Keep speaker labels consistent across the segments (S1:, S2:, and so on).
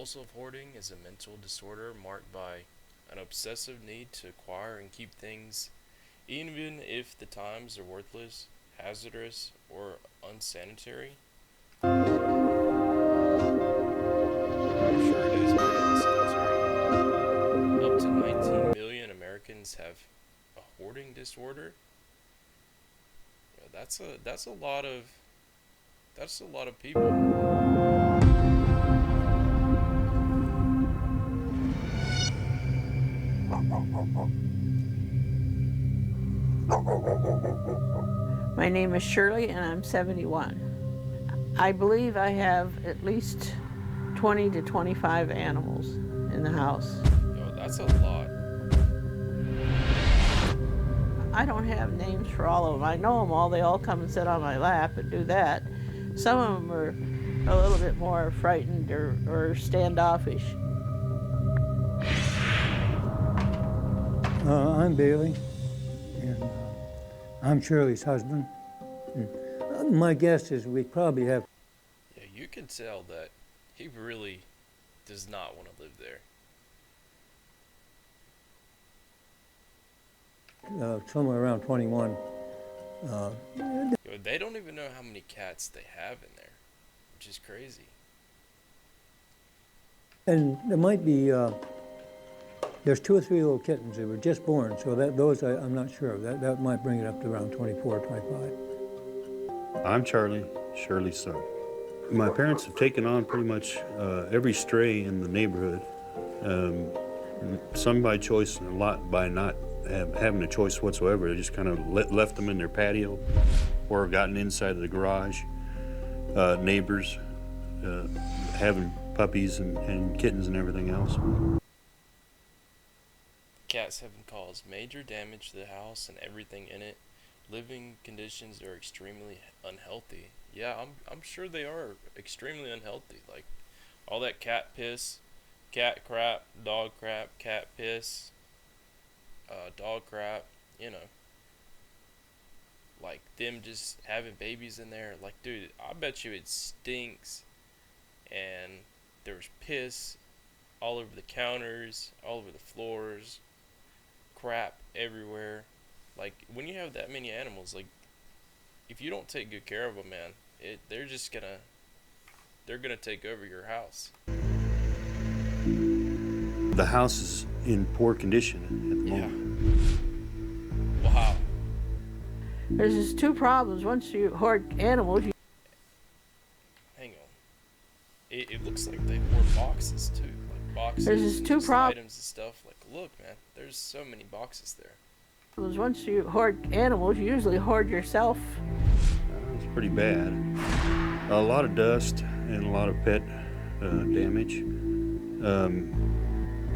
S1: Compulsive hoarding is a mental disorder marked by an obsessive need to acquire and keep things, even if the times are worthless, hazardous, or unsanitary. I'm sure it is very unsanitary. Up to 19 million Americans have a hoarding disorder. That's a lot of people.
S2: My name is Shirley and I'm 71. I believe I have at least 20 to 25 animals in the house.
S1: Yo, that's a lot.
S2: I don't have names for all of them. I know them all. They all come and sit on my lap and do that. Some of them are a little bit more frightened or standoffish.
S3: I'm Bailey, and I'm Shirley's husband. And, my guess is we probably have
S1: Yeah, you can tell that he really does not want to live there.
S3: somewhere around 21.
S1: Yo, they don't even know how many cats they have in there, which is crazy.
S3: And there might be, there's 2 or 3 little kittens that were just born, so I'm not sure. That might bring it up to around 24, 25.
S4: I'm Charlie, Shirley's son. My parents have taken on pretty much every stray in the neighborhood, some by choice and a lot by not having a choice whatsoever. They just kind of left them in their patio or gotten inside of the garage. Neighbors having puppies and kittens and everything else.
S1: Cats have caused major damage to the house and everything in it. Living conditions are extremely unhealthy. Yeah, I'm sure they are extremely unhealthy. Like all that cat piss, cat crap, dog crap, cat piss, dog crap, you know. Like them just having babies in there. Like, dude, I bet you it stinks. And there's piss all over the counters, all over the floors, crap everywhere. Like when you have that many animals, like if you don't take good care of them, man, they're gonna take over your house.
S4: The house is in poor condition at the
S1: Yeah.
S4: moment.
S1: Wow.
S2: There's just 2 problems. Once you hoard animals,
S1: Hang on. It looks like they hoard boxes too, like boxes,
S2: There's just
S1: and
S2: two
S1: just
S2: prob-
S1: items and stuff. Like, look, man, there's so many boxes there.
S2: once you hoard animals, you usually hoard yourself.
S4: It's pretty bad. A lot of dust and a lot of pet damage.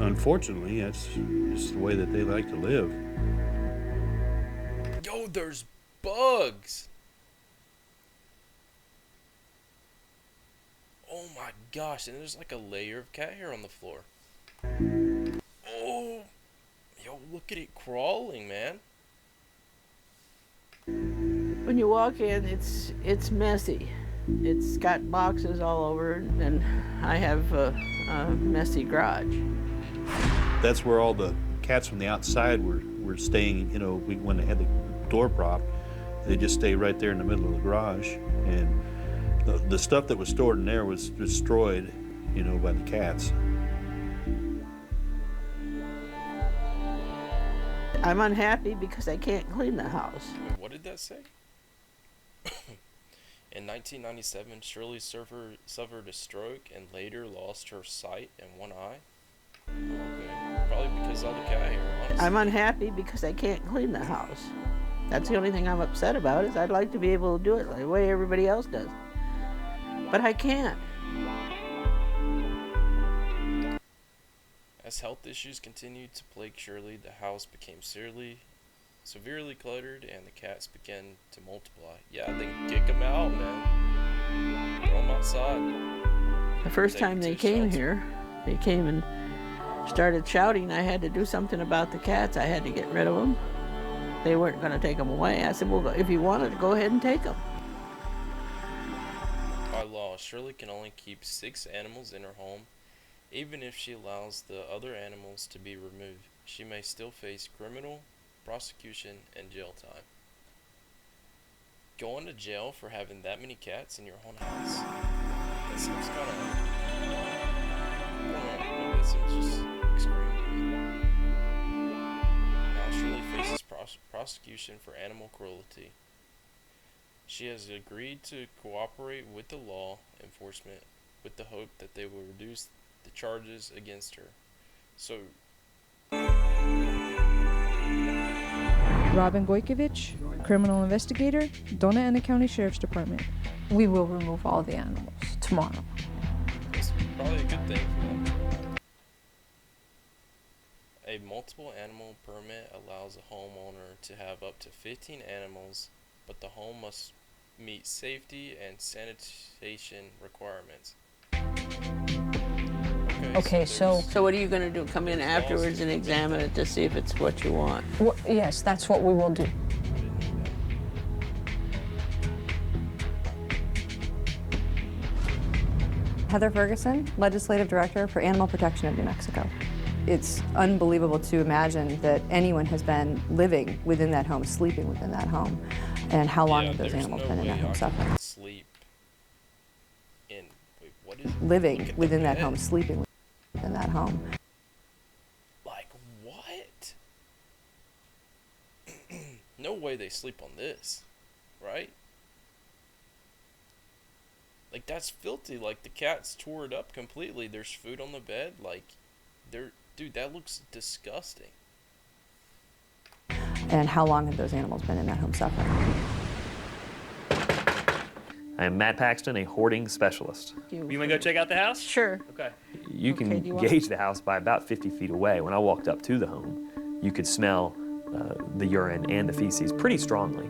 S4: Unfortunately, that's just the way that they like to live.
S1: Yo, there's bugs. Oh my gosh, and there's like a layer of cat hair on the floor. Oh, yo, look at it crawling, man.
S2: When you walk in, it's messy. It's got boxes all over, and I have a messy garage.
S4: That's where all the cats from the outside were staying. You know, when they had the door propped, they just stay right there in the middle of the garage. And the stuff that was stored in there was destroyed, you know, by the cats.
S2: I'm unhappy because I can't clean the house.
S1: Wait, what did that say? In 1997, Shirley suffered a stroke and later lost her sight and one eye. Okay, probably because of all the cat hair, honestly.
S2: I'm unhappy because I can't clean the house. That's the only thing I'm upset about, is I'd like to be able to do it the way everybody else does. But I can't.
S1: As health issues continued to plague Shirley, the house became severely cluttered and the cats began to multiply. Yeah, then kick them out, man. Throw them outside.
S2: The first
S1: Take
S2: time
S1: them
S2: they
S1: to
S2: came
S1: shelter.
S2: here, they came and started shouting. I had to do something about the cats. I had to get rid of them. They weren't going to take them away. I said, well, if you wanted to, go ahead and take them.
S1: By law, Shirley can only keep 6 animals in her home, Even if she allows the other animals to be removed, she may still face criminal prosecution and jail time. Going to jail for having that many cats in your own house? That seems kind of. I don't know, that seems just extreme to me. Now Shirley faces prosecution for animal cruelty. She has agreed to cooperate with the law enforcement with the hope that they will reduce the charges against her. So,
S5: Robin Gojkovic, criminal investigator, Donna Ana County Sheriff's Department.
S6: We will remove all the animals tomorrow.
S1: that's probably a good thing for them. A multiple animal permit allows a homeowner to have up to 15 animals, but the home must meet safety and sanitation requirements.
S6: Okay, so
S2: So what are you going to do? Come in afterwards and examine it to see if it's what you want?
S6: yes, that's what we will do.
S7: Heather Ferguson, Legislative Director for Animal Protection of New Mexico. It's unbelievable to imagine that anyone has been living within that home, sleeping within that home, and how long have those
S1: there's
S7: animals
S1: no
S7: been in
S1: way
S7: that home
S1: I
S7: suffering.
S1: could sleep in. Wait, what is it? Look
S7: Living
S1: at the
S7: within that
S1: bed.
S7: home, sleeping within that home.
S1: Like, what? No way they sleep on this, right? Like, that's filthy. Like, the cats tore it up completely. There's food on the bed. Like, dude, that looks disgusting.
S7: And how long have those animals been in that home suffering?
S8: I am Matt Paxton, a hoarding specialist.
S9: You want to go check out the house?
S2: Sure.
S9: Okay.
S8: You
S2: Okay,
S8: can
S2: do you want-
S8: gauge the house by about 50 feet away. When I walked up to the home, you could smell the urine and the feces pretty strongly.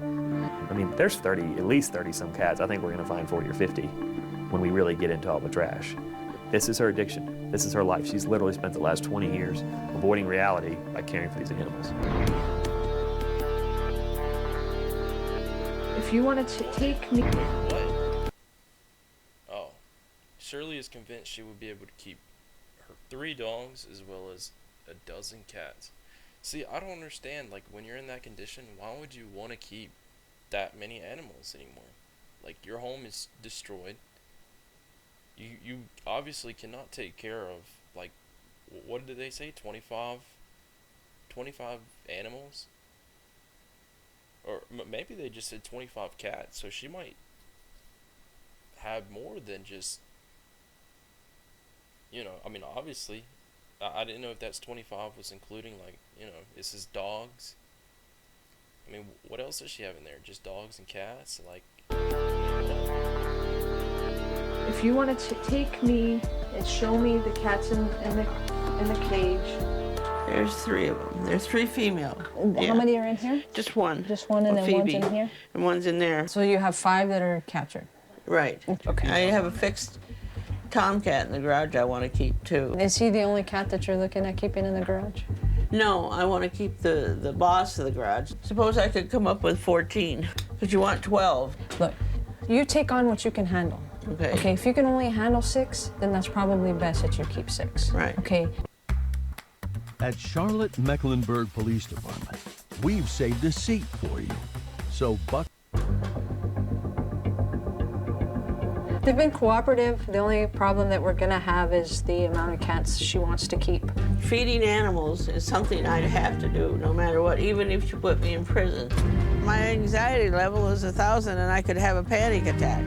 S8: I mean, there's at least 30 some cats. I think we're going to find 40 or 50 when we really get into all the trash. This is her addiction. This is her life. She's literally spent the last 20 years avoiding reality by caring for these animals.
S5: If you wanted to take me.
S1: What? Oh. Shirley is convinced she would be able to keep her 3 dogs as well as a dozen cats. See, I don't understand. Like, when you're in that condition, why would you want to keep that many animals anymore? Like, your home is destroyed. You obviously cannot take care of, like, what did they say? 25 animals? Or maybe they just said 25 cats, so she might have more than just, I mean, obviously, I didn't know if that's 25 was including, like, this is dogs. I mean, what else does she have in there? Just dogs and cats? Like,
S5: If you wanted to take me and show me the cats in the cage.
S2: There's 3 of them. There's 3 female. Yeah.
S6: How many are in here?
S2: Just one.
S6: Just one, and
S2: A
S6: then one's
S2: Phoebe.
S6: in here?
S2: And one's in there.
S6: So you have 5 that are captured.
S2: Right.
S6: Okay.
S2: I have a fixed tomcat in the garage I want to keep too.
S6: Is he the only cat that you're looking at keeping in the garage?
S2: No, I want to keep the boss of the garage. Suppose I could come up with 14, but you want 12.
S6: Look, you take on what you can handle.
S2: Okay.
S6: Okay, if you can only handle 6, then that's probably best that you keep 6.
S2: Right.
S6: Okay.
S10: At Charlotte Mecklenburg Police Department, we've saved a seat for you. So
S6: They've been cooperative. The only problem that we're gonna have is the amount of cats she wants to keep.
S2: Feeding animals is something I'd have to do no matter what, even if you put me in prison. My anxiety level is 1,000 and I could have a panic attack.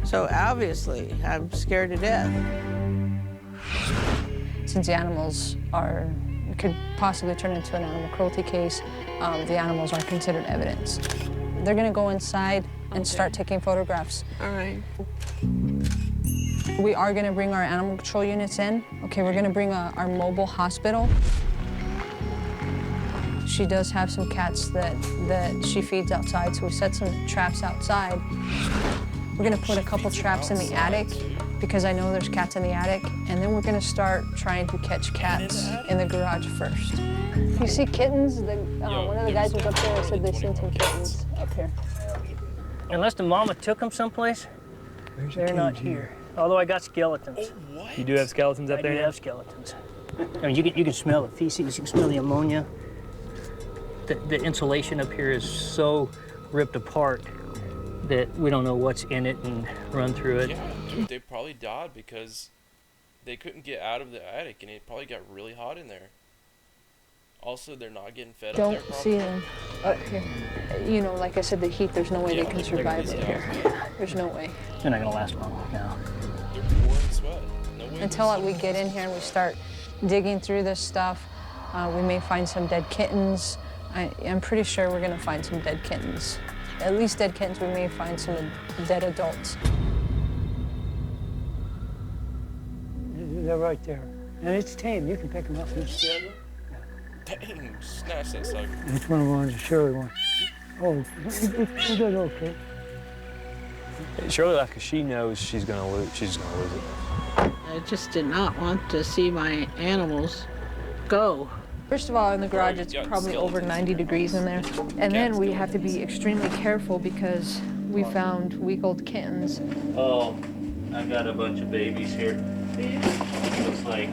S2: So obviously, I'm scared to death.
S6: Since the animals could possibly turn into an animal cruelty case, the animals are considered evidence. They're gonna go inside and start taking photographs.
S2: All right.
S6: We are gonna bring our animal control units in. Okay, we're gonna bring our mobile hospital. She does have some cats that she feeds outside, so we set some traps outside. We're gonna put a couple traps in the attic because I know there's cats in the attic, and then we're gonna start trying to catch cats in the garage first. You see kittens? One of the guys was up there and said they seen some kittens up here.
S9: Unless the mama took them someplace, they're not here. Although I got skeletons.
S1: Oh, what?
S8: You do have skeletons up
S9: I
S8: there
S9: do
S8: now?
S9: have skeletons. I mean, you can smell the feces, you can smell the ammonia. The insulation up here is so ripped apart that we don't know what's in it and run through it.
S1: Yeah, dude, they probably died because they couldn't get out of the attic, and it probably got really hot in there. Also, they're not getting fed up there
S6: Don't
S1: properly.
S6: see them up here. You know, like I said, the heat, there's no way
S1: Yeah,
S6: they can
S1: they're gonna
S6: survive
S1: be
S6: up here. There's no way.
S9: They're not gonna last long now.
S1: They're pouring sweat. No way
S6: Until we get in here and we start digging through this stuff, we may find some dead kittens. I'm pretty sure we're gonna find some dead kittens. At least dead kittens, we may find some dead adults.
S9: They're right there. And it's tame, you can pick them up.
S1: Dang, snatch that sucker.
S9: Which one of them is a Shirley one? Oh, it did okay.
S8: Shirley left because she knows she's gonna lose. She's gonna lose it.
S2: I just did not want to see my animals go.
S6: First of all, in the garage, it's
S1: Yeah,
S6: probably over
S1: skeletons.
S6: 90 degrees in there. And then we have to be extremely careful because we found week-old kittens.
S9: Oh, I got a bunch of babies here. Looks like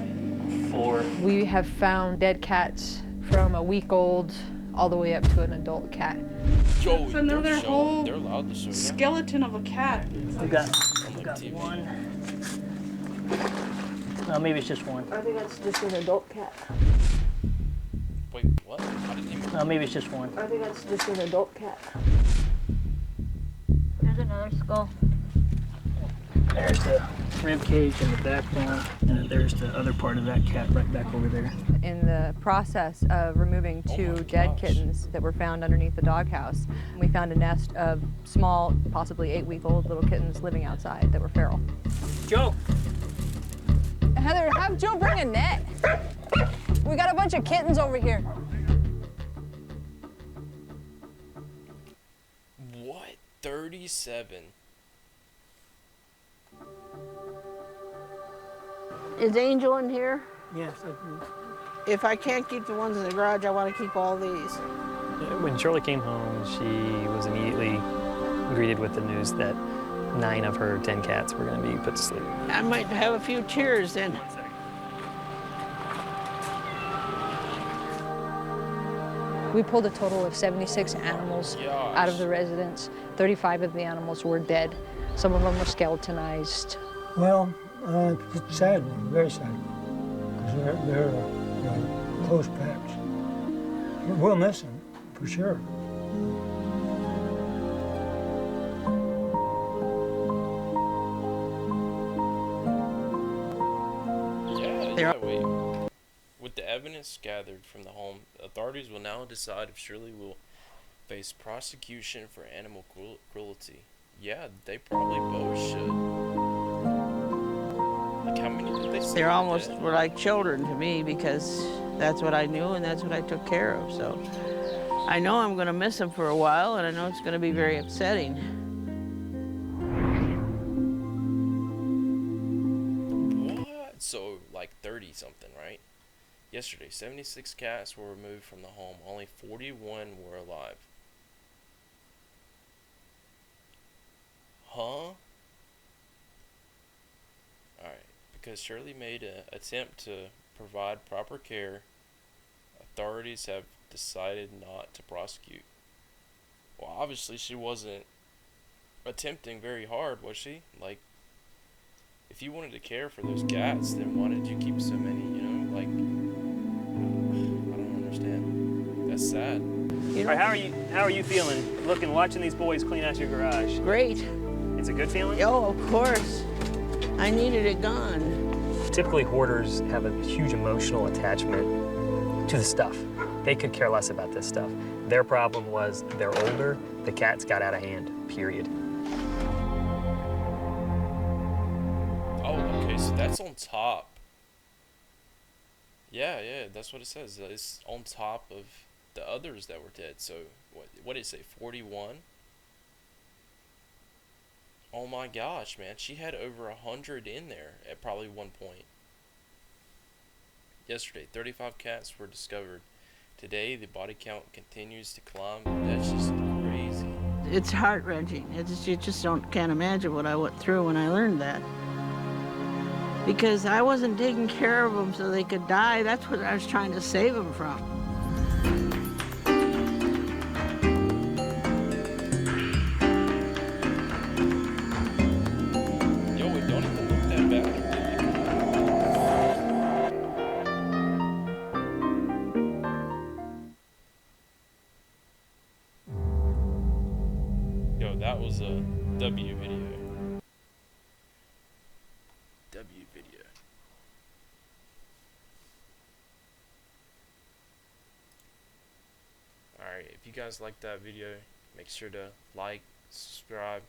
S9: 4.
S6: We have found dead cats from a week-old all the way up to an adult cat.
S1: Yo,
S11: It's another
S1: they're
S11: whole
S1: they're allowed to show that
S11: skeleton of a cat.
S9: We got
S1: on the TV.
S9: one. No, maybe it's just one.
S6: I think that's just an adult cat.
S1: Wait, what? How did you?
S9: No, maybe it's just one.
S6: I think that's just an adult cat.
S11: There's another skull.
S9: There's the rib cage and the backbone, and then there's the other part of that cat right back over there.
S7: In the process of removing
S1: Oh
S7: 2
S1: my
S7: dead
S1: gosh.
S7: kittens that were found underneath the doghouse, we found a nest of small, possibly 8-week-old little kittens living outside that were feral.
S9: Joe!
S6: Heather, have Joe bring a net. We got a bunch of kittens over here.
S1: What? 37?
S2: Is Angel in here?
S9: Yes.
S2: If I can't keep the ones in the garage, I want to keep all these.
S8: When Shirley came home, she was immediately greeted with the news that 9 of her 10 cats were going to be put to sleep.
S2: I might have a few tears then.
S6: We pulled a total of 76 animals out of the residence. 35 of the animals were dead. Some of them were skeletonized.
S9: Well, it's sad, very sad, because they're close pets. We'll miss them, for sure.
S1: Yeah, wait. With the evidence gathered from the home, authorities will now decide if Shirley will face prosecution for animal cruelty. Yeah, they probably both should. Like, how many did they say?
S2: They're almost
S1: dead?
S2: were like children to me because that's what I knew and that's what I took care of. So I know I'm going to miss them for a while, and I know it's going to be very upsetting.
S1: What? So, like 30 something, right? Yesterday, 76 cats were removed from the home. Only 41 were alive. Huh? Alright. Because Shirley made an attempt to provide proper care, authorities have decided not to prosecute. Well, obviously she wasn't attempting very hard, was she? Like, if you wanted to care for those cats, then why did you keep so many, you know? Like, I don't understand. That's sad.
S2: You know,
S8: All right, how are you feeling watching these boys clean out your garage?
S2: great.
S8: It's a good feeling?
S2: Oh, of course. I needed it gone.
S8: Typically, hoarders have a huge emotional attachment to the stuff. They could care less about this stuff. Their problem was they're older, the cats got out of hand, period.
S1: Oh, okay, so that's on top. Yeah, that's what it says. It's on top of the others that were dead. So, what did it say, 41? Oh my gosh, man. She had over 100 in there at probably one point. Yesterday, 35 cats were discovered. Today, the body count continues to climb. That's just crazy.
S2: It's heart-wrenching. You just can't imagine what I went through when I learned that. because I wasn't taking care of them so they could die. That's what I was trying to save them from.
S1: Yo, it don't even look that bad. Yo, that was a W video. W video. Alright, if you guys liked that video, make sure to like, subscribe,